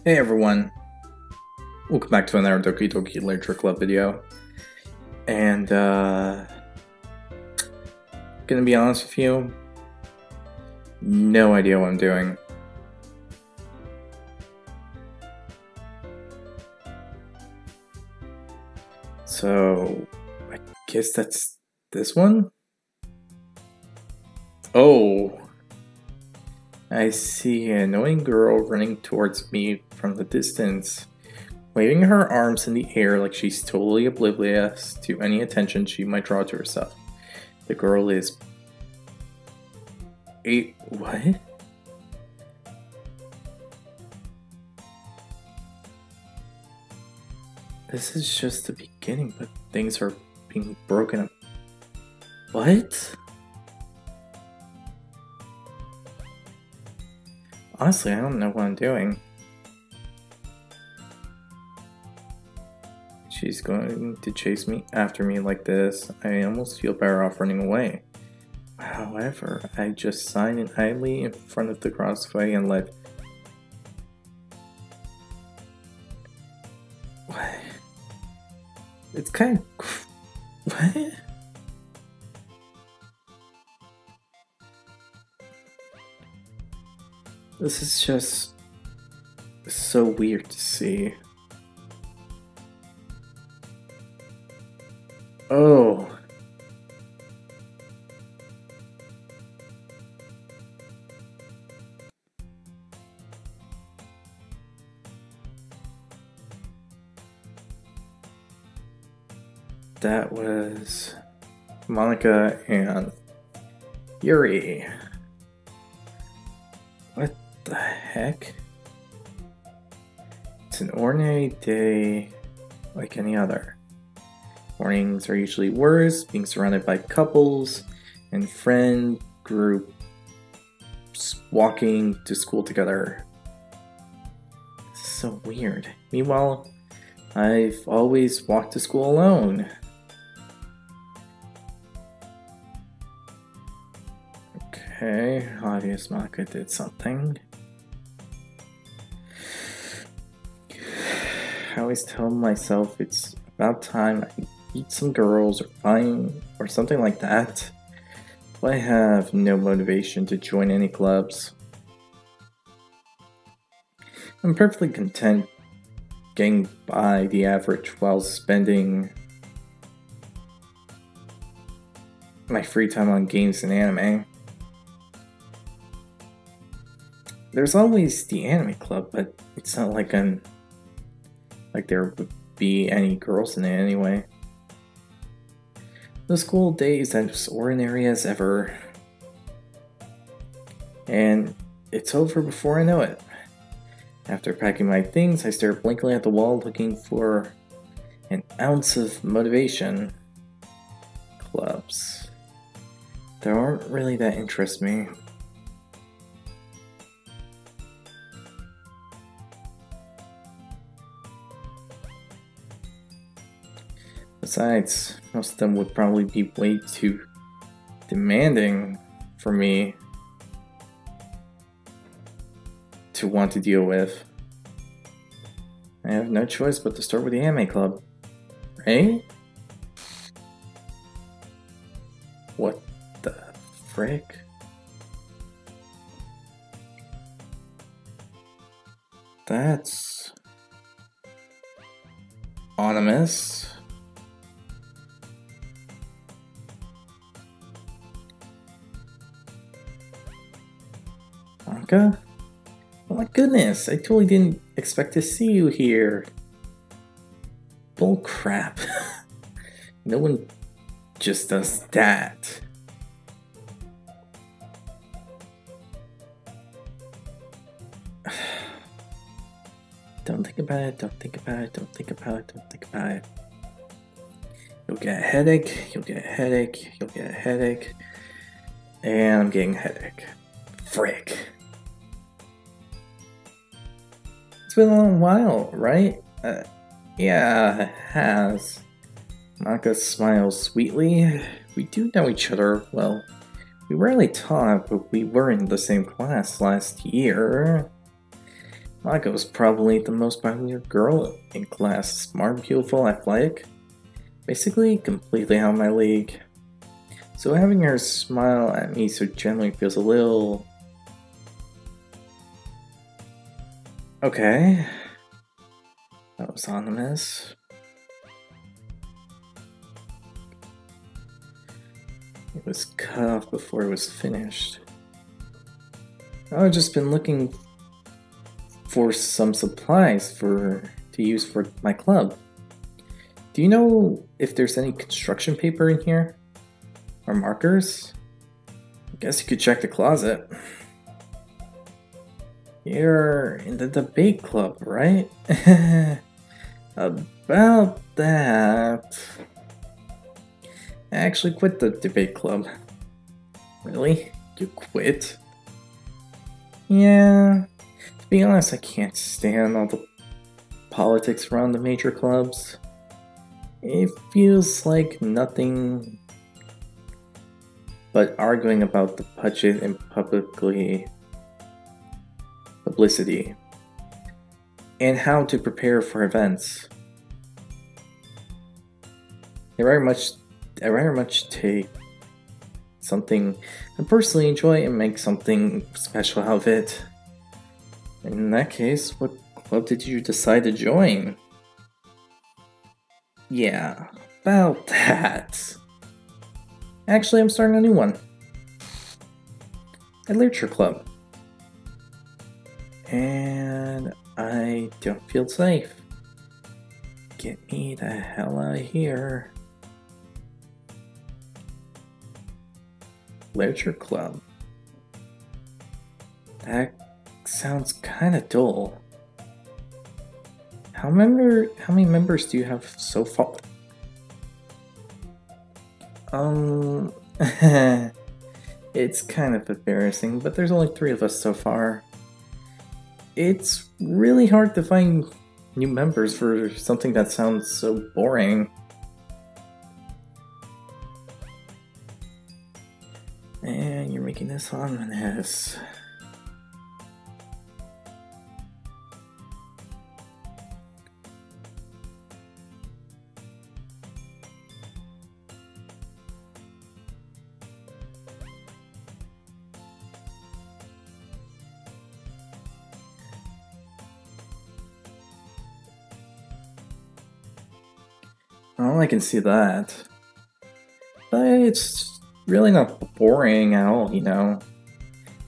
Hey everyone, welcome back to another Doki Doki Literature Club video. And gonna be honest with you, no idea what I'm doing. So I guess that's this one? Oh, I see an annoying girl running towards me from the distance, waving her arms in the air like she's totally oblivious to any attention she might draw to herself. The girl is... what? This is just the beginning, but things are being broken up. What? Honestly, I don't know what I'm doing. She's going to chase me after me like this. I almost feel better off running away. However, I just signed idly in front of the crossway and let... What? It's kind of... What? This is just so weird to see. Oh. That was Monica and Yuri. What the heck? It's an ordinary day like any other. Mornings are usually worse, being surrounded by couples and friend groups walking to school together. This is so weird. Meanwhile, I've always walked to school alone. Okay, obvious Monica did something. I always tell myself it's about time I meet some girls or find or something like that. But I have no motivation to join any clubs. I'm perfectly content getting by the average while spending my free time on games and anime. There's always the anime club, but it's not like there would be any girls in it anyway. The school day is as ordinary as ever, and it's over before I know it. After packing my things, I stare blankly at the wall looking for an ounce of motivation. Clubs. There aren't really that interest me. Besides, most of them would probably be way too demanding for me to want to deal with. I have no choice but to start with the anime club, right? What the frick? That's ominous. Monica? Oh my goodness, I totally didn't expect to see you here. Bull crap. No one just does that. Don't think about it, don't think about it, don't think about it, don't think about it. You'll get a headache, you'll get a headache, you'll get a headache. And I'm getting a headache. Frick. It's been a long while, right? Yeah, it has. Monica smiles sweetly. We do know each other, well, we rarely talk, but we were in the same class last year. Mako was probably the most popular girl in class. Smart, beautiful, athletic. Basically, completely out of my league. So having her smile at me so gently feels a little... Okay. That was ominous. It was cut off before it was finished. I've just been looking for some supplies to use for my club. Do you know if there's any construction paper in here? Or markers? I guess you could check the closet. You're in the debate club, right? About that... I actually quit the debate club. Really? You quit? Yeah. To be honest, I can't stand all the politics around the major clubs. It feels like nothing but arguing about the budget and publicity and how to prepare for events. I very much take something I personally enjoy and make something special out of it. In that case, what club did you decide to join? Yeah, about that. Actually, I'm starting a new one. A literature club. And I don't feel safe. Get me the hell out of here. Literature club. That sounds kinda dull. How many members do you have so far? It's kind of embarrassing, but there's only 3 of us so far. It's really hard to find new members for something that sounds so boring. And you're making this ominous. Well, I can see that. But it's really not boring at all, you know.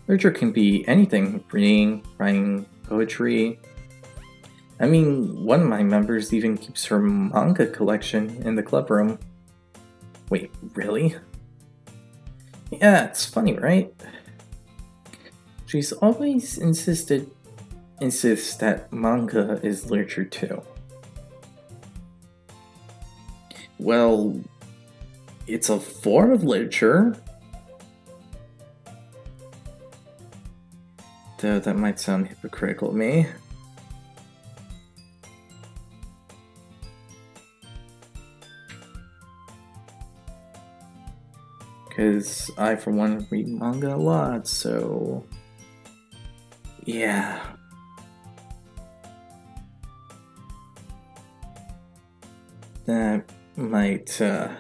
Literature can be anything. Reading, writing, poetry. I mean, one of my members even keeps her manga collection in the club room. Wait, really? Yeah, it's funny, right? She's always insists that manga is literature too. Well, it's a form of literature. Though that might sound hypocritical to me. Because I, for one, read manga a lot, so... yeah. That might, yeah,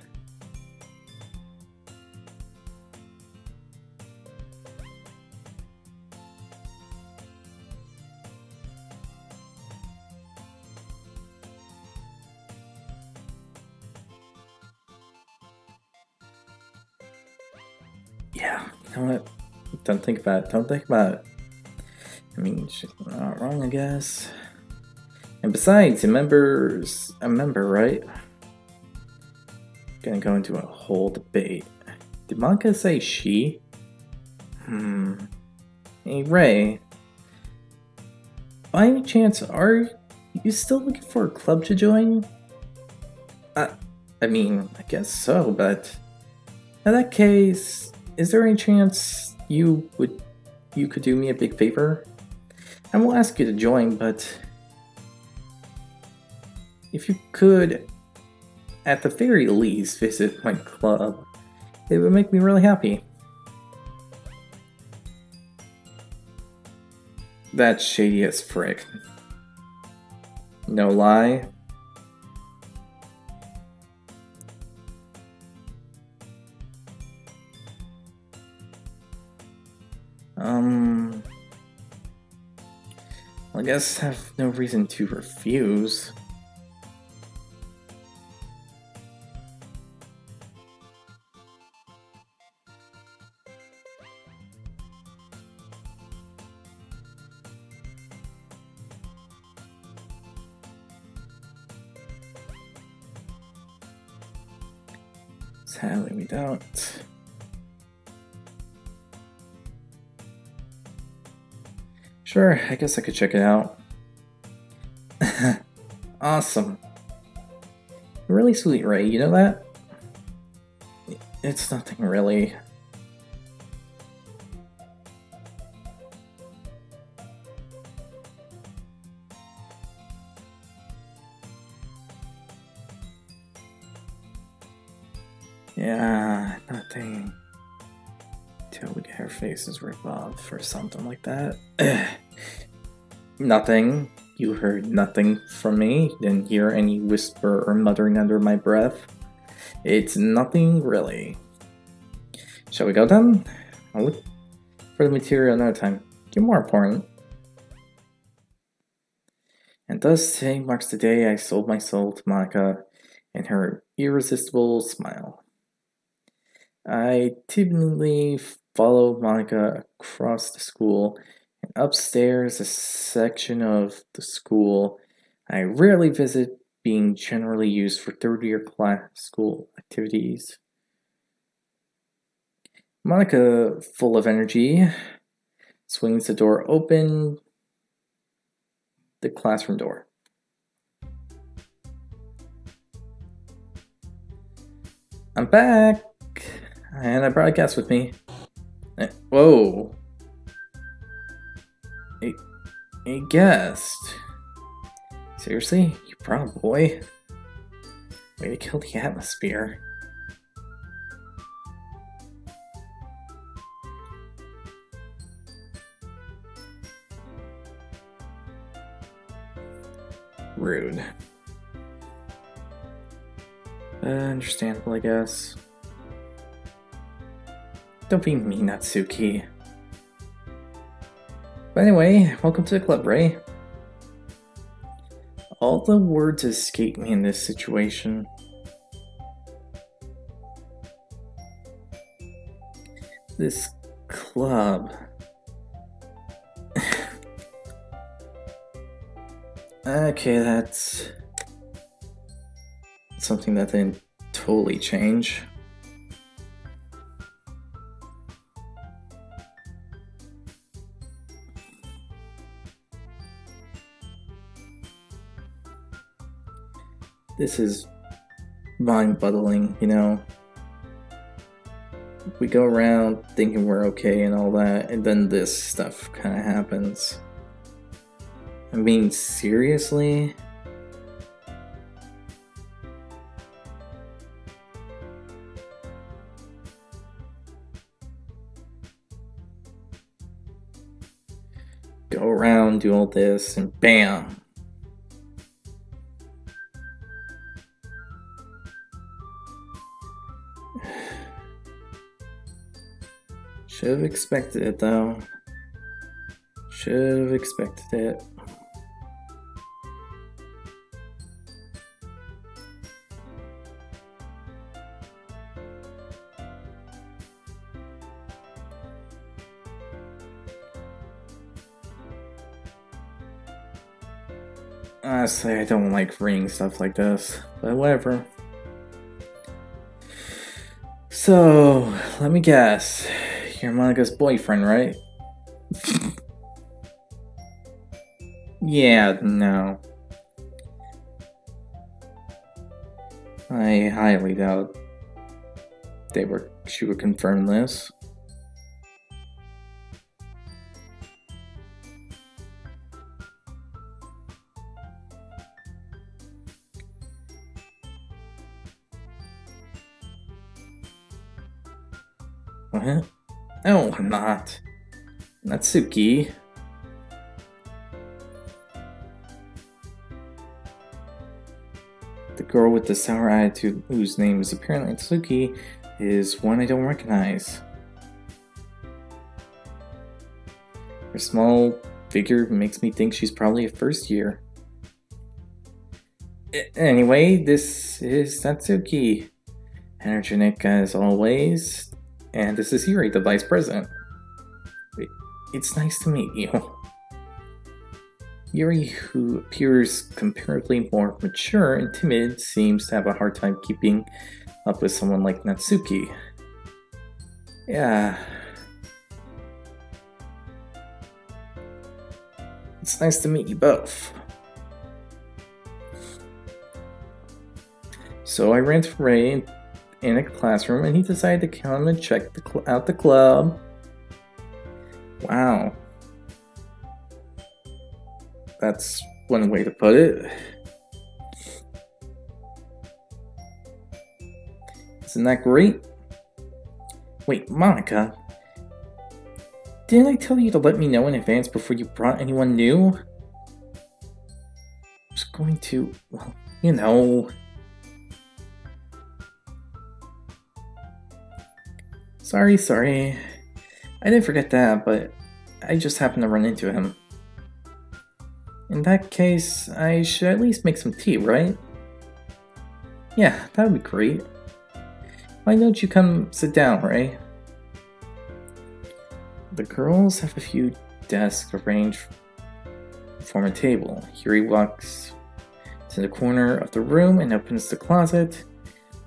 you know what? Don't think about it. I mean, she's not wrong, I guess. And besides, a member, right? Gonna go into a whole debate. Did manga say she? Hey, Ray. By any chance, are you still looking for a club to join? I mean, I guess so, but... in that case, is there any chance you could do me a big favor? I won't ask you to join, but... if you could, at the very least, visit my club, it would make me really happy. That's shady as frick. No lie. I guess I have no reason to refuse. Sadly, we don't. Sure, I guess I could check it out. Awesome. You're really sweet, Ray, you know that? It's nothing really. Yeah, nothing. Till we get our faces ripped off or something like that. Nothing. You heard nothing from me. You didn't hear any whisper or muttering under my breath. It's nothing really. Shall we go then? I'll look for the material another time. You're more important. And thus today marks the day I sold my soul to Monica and her irresistible smile. I timidly followed Monica across the school and upstairs a section of the school I rarely visit, being generally used for third-year class school activities. Monica, full of energy, swings the door open, the classroom door. I'm back! And I brought a guest with me. Whoa. A guest? Seriously? You brought a boy? Way to kill the atmosphere. Rude. Understandable, I guess. Don't be mean, Natsuki. But anyway, welcome to the club, Ray. All the words escape me in this situation. This club. Okay, that's something that didn't totally change. This is mind-boggling, you know? We go around thinking we're okay and all that, and then this stuff kind of happens. I mean, seriously? Go around, do all this, and BAM! Should have expected it, though. Should have expected it. Honestly, I don't like reading stuff like this, but whatever. So, let me guess. You're Monica's boyfriend, right? Yeah, no. I highly doubt she would confirm this. What? No, I'm not. Natsuki. The girl with the sour attitude, whose name is apparently Tsuki, is one I don't recognize. Her small figure makes me think she's probably a first year. Anyway, this is Natsuki. Energetic as always. And this is Yuri, the vice president. It's nice to meet you. Yuri, who appears comparatively more mature and timid, seems to have a hard time keeping up with someone like Natsuki. Yeah. It's nice to meet you both. So I ran to Ray in a classroom and he decided to come and check out the club. Wow. That's one way to put it. Isn't that great? Wait, Monica. Didn't I tell you to let me know in advance before you brought anyone new? I was going to, well, you know. Sorry. I didn't forget that, but I just happened to run into him. In that case, I should at least make some tea, right? Yeah, that would be great. Why don't you come sit down, Ray? The girls have a few desks arranged to form a table. Yuri walks to the corner of the room and opens the closet.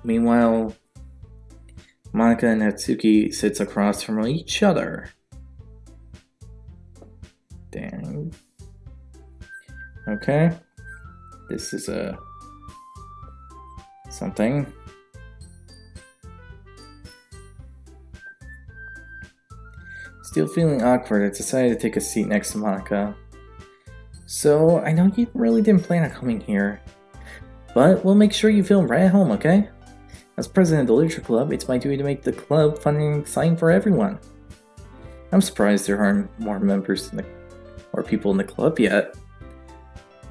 Meanwhile, Monica and Natsuki sits across from each other. Dang. Okay. This is something. Still feeling awkward, I decided to take a seat next to Monica. So, I know you really didn't plan on coming here, but we'll make sure you feel right at home, okay? As president of the Literature Club, it's my duty to make the club fun and exciting for everyone. I'm surprised there aren't more members or people in the club yet.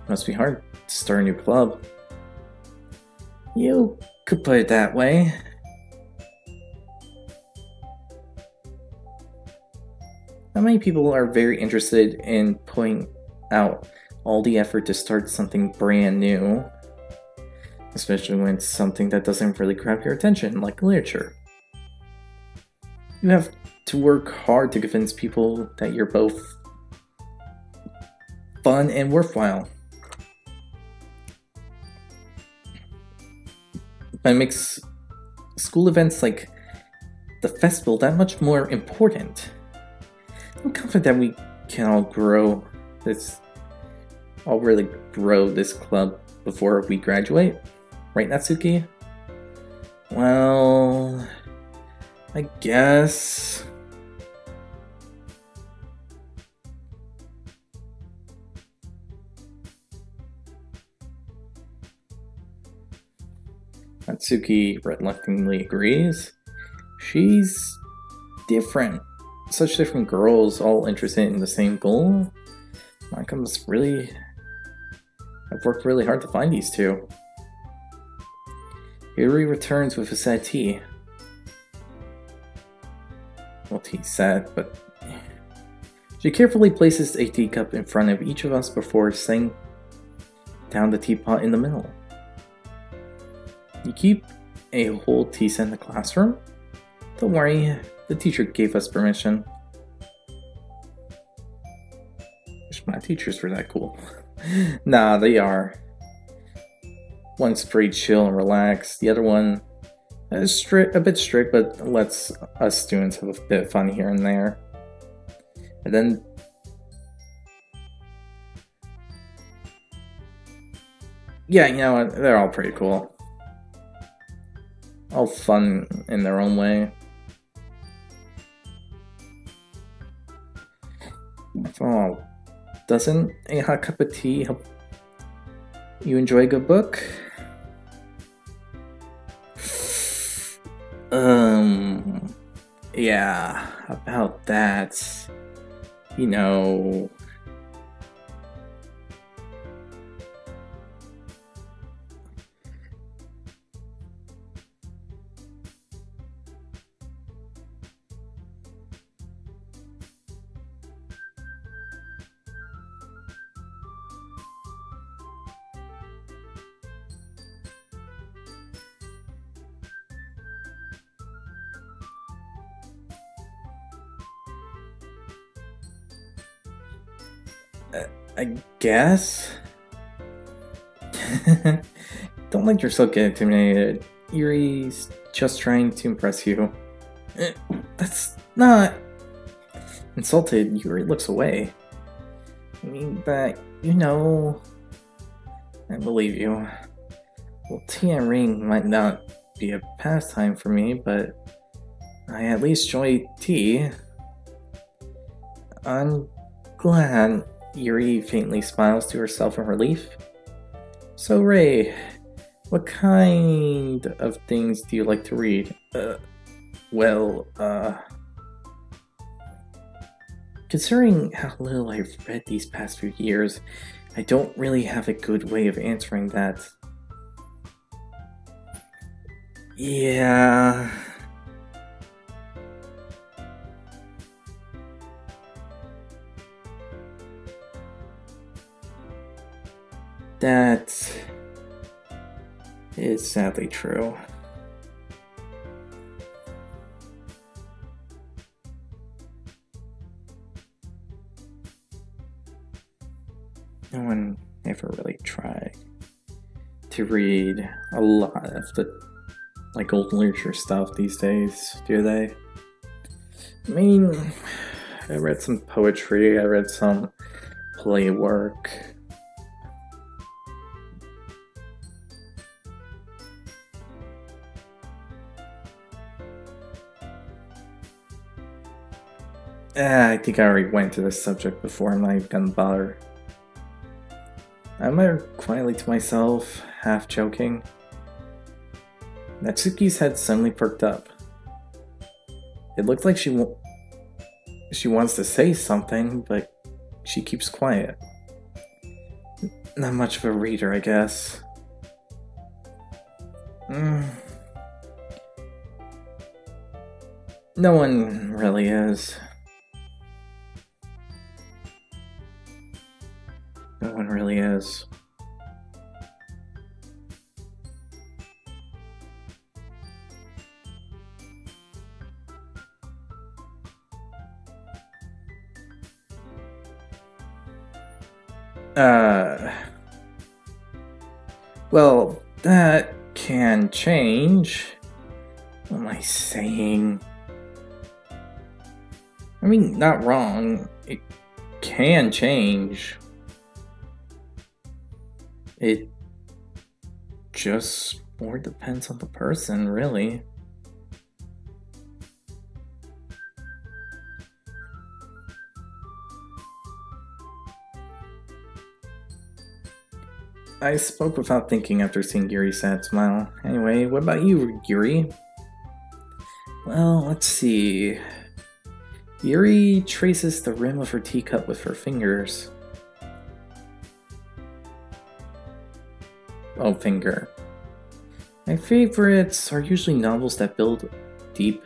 Must be hard to start a new club. You could put it that way. Not many people are very interested in putting out all the effort to start something brand new, especially when it's something that doesn't really grab your attention, like literature. You have to work hard to convince people that you're both fun and worthwhile. But it makes school events like the festival that much more important. I'm confident that we can all really grow this club before we graduate. Right, Natsuki? Well, I guess. Natsuki reluctantly agrees. She's different. Such different girls, all interested in the same goal. I've worked really hard to find these two. Yuri returns with a sad tea. Well, tea's sad, but... She carefully places a teacup in front of each of us before setting down the teapot in the middle. You keep a whole tea set in the classroom? Don't worry, the teacher gave us permission. Wish my teachers were that cool. Nah, they are. One's pretty chill and relaxed. The other one is a bit strict, but lets us students have a bit of fun here and there. And then... yeah, you know what? They're all pretty cool. All fun in their own way. Oh, doesn't a hot cup of tea help you enjoy a good book? Yeah, about that, you know. I guess? Don't let yourself get intimidated. Yuri's just trying to impress you. That's not... Insulted, Yuri looks away. I mean, but, you know... I believe you. Well, tea and ring might not be a pastime for me, but I at least enjoy tea. I'm glad. Yuri faintly smiles to herself in relief. So, Ray, what kind of things do you like to read? Considering how little I've read these past few years, I don't really have a good way of answering that. Yeah... That is sadly true. No one ever really tried to read a lot of the old literature stuff these days, do they? I mean, I read some poetry, I read some play work. I think I already went to this subject before, I'm not even gonna bother. I muttered quietly to myself, half joking. Natsuki's head suddenly perked up. It looked like she wants to say something, but she keeps quiet. Not much of a reader, I guess. No one really is. No one really is. Well, that can change. What am I saying? I mean, not wrong. It can change. It just more depends on the person, really. I spoke without thinking after seeing Yuri's sad smile. Anyway, what about you, Yuri? Well, let's see. Yuri traces the rim of her teacup with her fingers. Oh, finger. My favorites are usually novels that build deep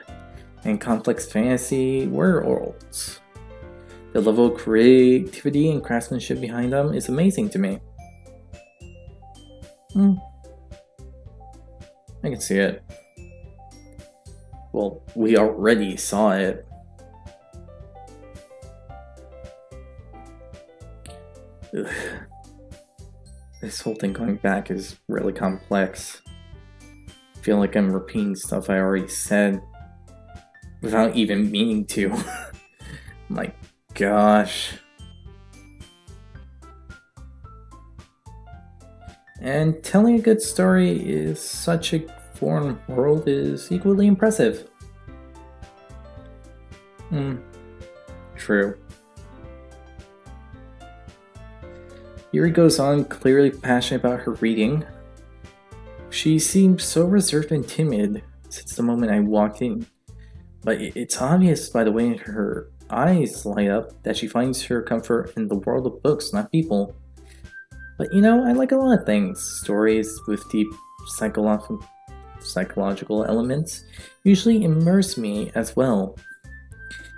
and complex fantasy worlds. The level of creativity and craftsmanship behind them is amazing to me. I can see it. Well, we already saw it. Ugh. This whole thing going back is really complex. I feel like I'm repeating stuff I already said without even meaning to. My gosh. And telling a good story is such a foreign world is equally impressive. True. Yuri goes on, clearly passionate about her reading. She seems so reserved and timid since the moment I walked in, but it's obvious by the way her eyes light up that she finds her comfort in the world of books, not people. But you know, I like a lot of things. Stories with deep psychological elements usually immerse me as well.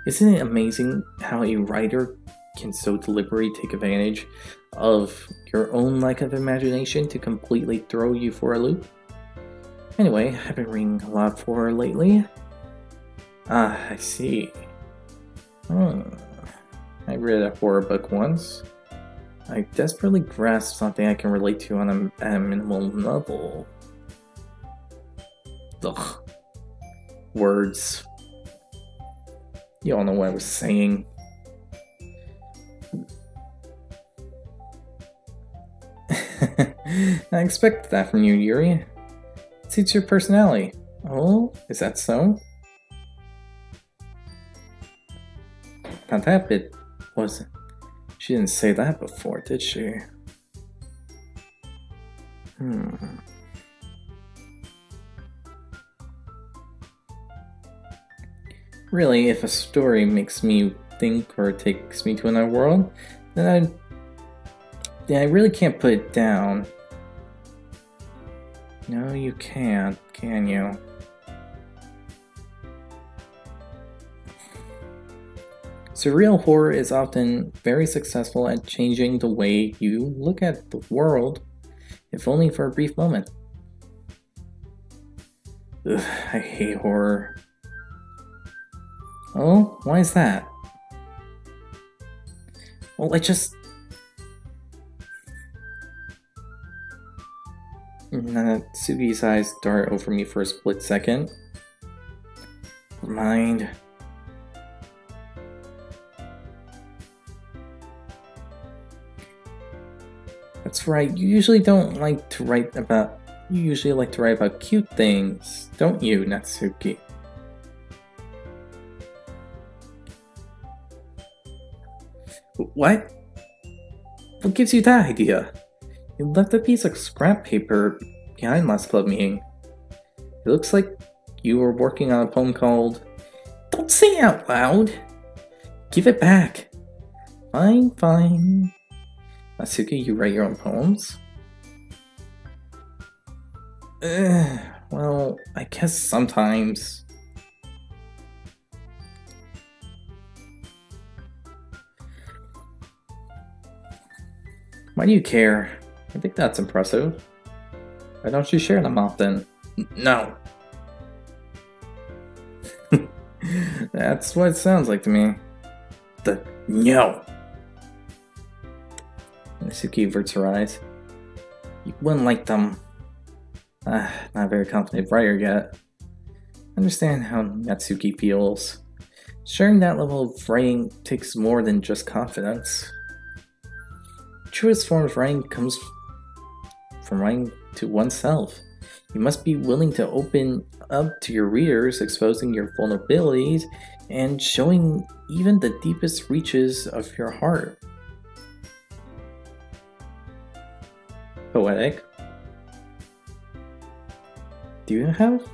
Isn't it amazing how a writer can so deliberately take advantage of your own lack of imagination to completely throw you for a loop? Anyway, I've been reading a lot for her lately. Ah, I see. I read a horror book once. I desperately grasp something I can relate to on a minimal level. Ugh. Words. You all know what I was saying. I expected that from you, Yuri. It suits your personality. Oh, is that so? Not that bit was. She didn't say that before, did she? Really, if a story makes me think or takes me to another world, then I really can't put it down. No, you can't, can you? Surreal horror is often very successful at changing the way you look at the world, if only for a brief moment. Ugh, I hate horror. Oh, why is that? Well, Natsuki's eyes dart over me for a split second. Never mind. That's right, you usually like to write about cute things, don't you, Natsuki? What? What gives you that idea? You left a piece of scrap paper behind last club meeting. It looks like you were working on a poem called... Don't say it out loud! Give it back! Fine. Natsuki, you write your own poems? Well, I guess sometimes. Why do you care? I think that's impressive. Why don't you share them often? No. That's what it sounds like to me. No. Natsuki averts her eyes. You wouldn't like them. Not a very confident writer yet. I understand how Natsuki feels. Sharing that level of writing takes more than just confidence. The truest form of writing comes from writing to oneself. You must be willing to open up to your readers, exposing your vulnerabilities and showing even the deepest reaches of your heart. Poetic. Do you have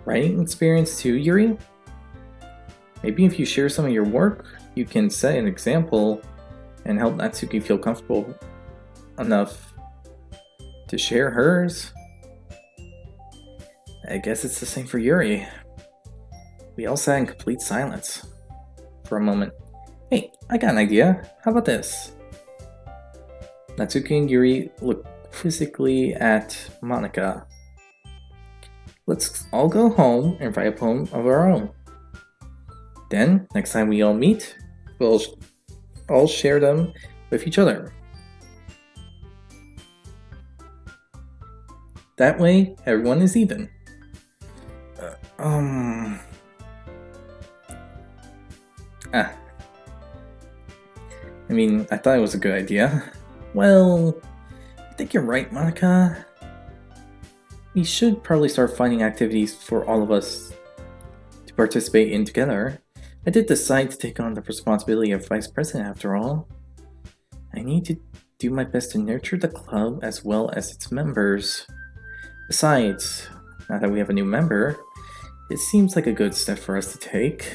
writing experience too, Yuri? Maybe if you share some of your work, you can set an example and help Natsuki feel comfortable enough to share hers. I guess it's the same for Yuri. We all sat in complete silence for a moment. Hey, I got an idea. How about this? Natsuki and Yuri look quizzically at Monika. Let's all go home and write a poem of our own. Then, next time we all meet, we'll all share them with each other. That way, everyone is even. I thought it was a good idea. Well, I think you're right, Monika. We should probably start finding activities for all of us to participate in together. I did decide to take on the responsibility of vice president after all. I need to do my best to nurture the club as well as its members. Besides, now that we have a new member, it seems like a good step for us to take.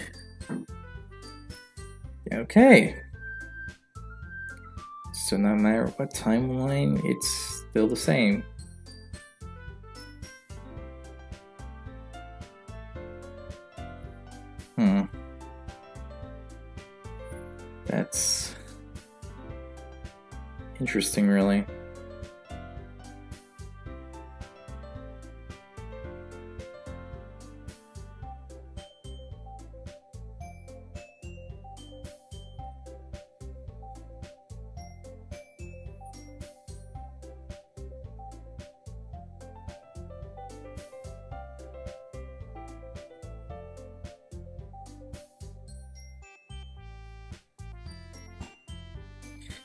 Okay. So no matter what timeline, it's still the same. That's interesting, really.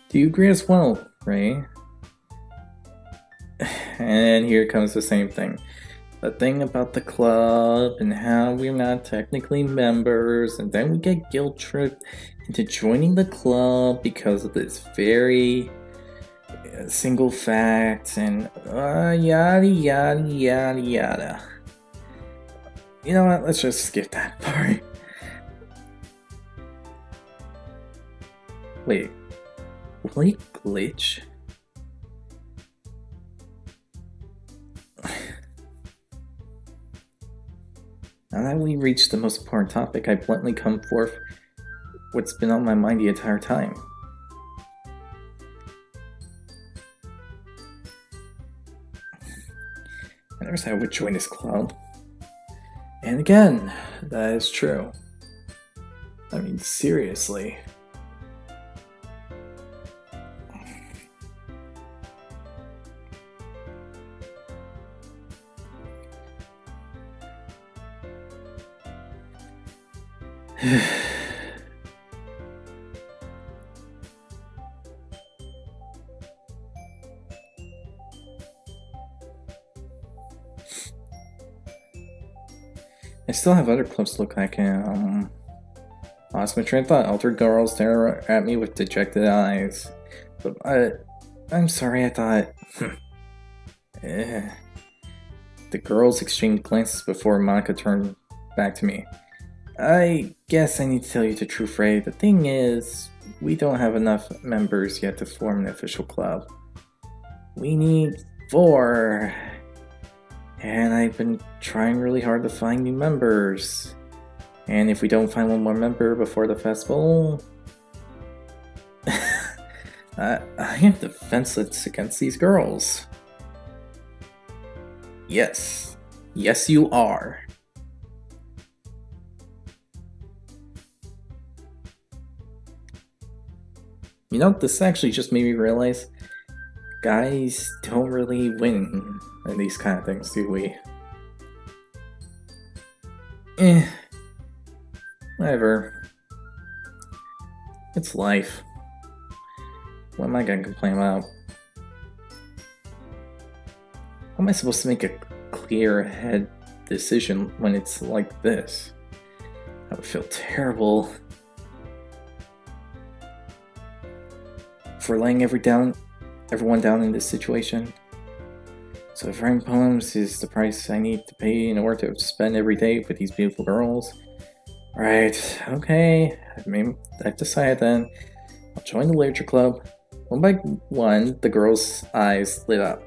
Do you agree as well, Ray? And here comes the same thing. The thing about the club and how we're not technically members, and then we get guilt tripped into joining the club because of this very single fact, and yada yada yada yada. You know what? Let's just skip that part. Wait, will he glitch? Now that we reached the most important topic, I bluntly come forth what's been on my mind the entire time. I never said I would join this club. And again, that is true. I mean, seriously. I still have other clubs to look like. Lost my train of thought. Altered girls stare at me with dejected eyes. But I'm sorry, I thought. The girls exchanged glances before Monica turned back to me. I guess I need to tell you the truth, Ray. The thing is, we don't have enough members yet to form an official club. We need 4. And I've been trying really hard to find new members. And if we don't find one more member before the festival... I am defenseless against these girls. Yes. Yes, you are. You know, this actually just made me realize guys don't really win in these kind of things, do we? Whatever. It's life. What am I gonna complain about? How am I supposed to make a clear head decision when it's like this? I would feel terrible for laying everyone down in this situation. So if writing poems is the price I need to pay in order to spend every day with these beautiful girls, right, okay, I've decided then. I'll join the literature club. One by one, the girls' eyes lit up.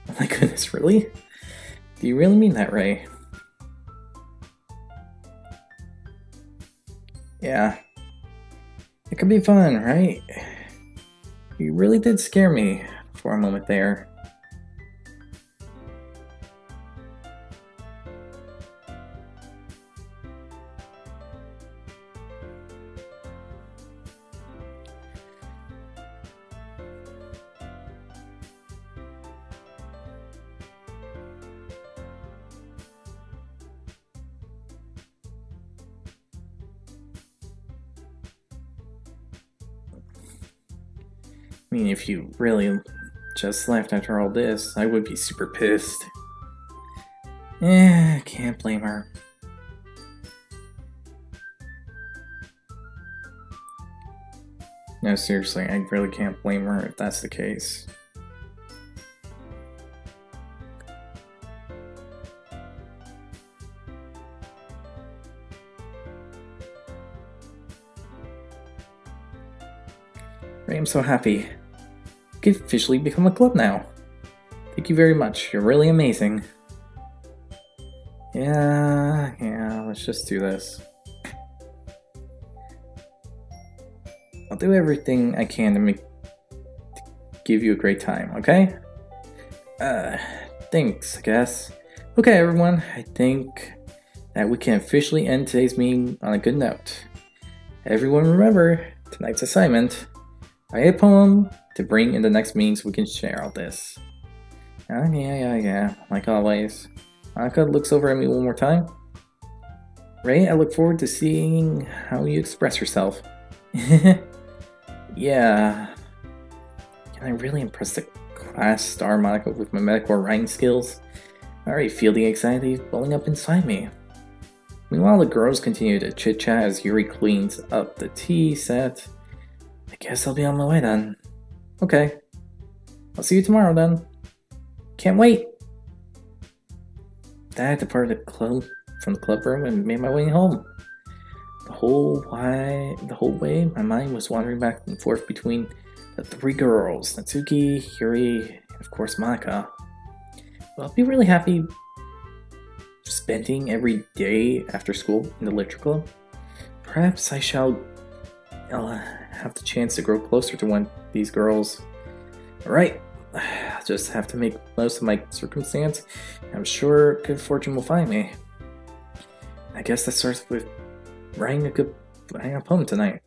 Oh my goodness, really? Do you really mean that, Ray? Yeah. It could be fun, right? You really did scare me for a moment there. I mean, if you really just left after all this, I would be super pissed. Can't blame her. No, seriously, I really can't blame her if that's the case. Ray, I'm so happy. You can officially become a club now. Thank you very much. You're really amazing. Yeah, let's just do this. I'll do everything I can to give you a great time, okay? Thanks, I guess. Okay, everyone, I think that we can officially end today's meeting on a good note. Everyone remember, tonight's assignment, write a poem to bring in the next meeting so we can share all this. Yeah, like always. Monica looks over at me one more time. Right? I look forward to seeing how you express yourself. Yeah. Can I really impress the class star Monica with my medical writing skills? I already feel the anxiety welling up inside me. Meanwhile, the girls continue to chit-chat as Yuri cleans up the tea set. I guess I'll be on my way then. Okay. I'll see you tomorrow then. Can't wait! I departed from the club room and made my way home. The whole way, my mind was wandering back and forth between the three girls, Natsuki, Yuri, and of course Monica. Well, I'll be really happy spending every day after school in the literature club. Perhaps I'll have the chance to grow closer to one of these girls. Alright, I'll just have to make most of my circumstance. I'm sure good fortune will find me. I guess that starts with writing a poem tonight.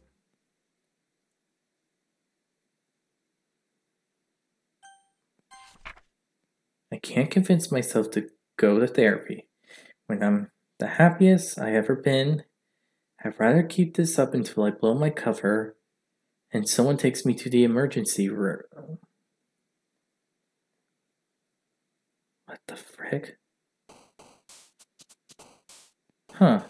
I can't convince myself to go to therapy. When I'm the happiest I ever been, I'd rather keep this up until I blow my cover and someone takes me to the emergency room. What the frick? Huh.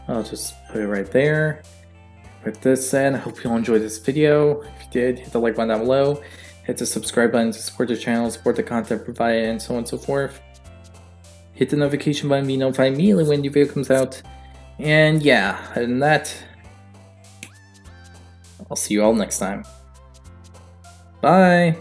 I'll just put it right there. With this said, I hope you all enjoyed this video. If you did, hit the like button down below. Hit the subscribe button to support the channel, support the content provided, and so on and so forth. Hit the notification button to be notified immediately when new video comes out. And yeah, other than that, I'll see you all next time. Bye!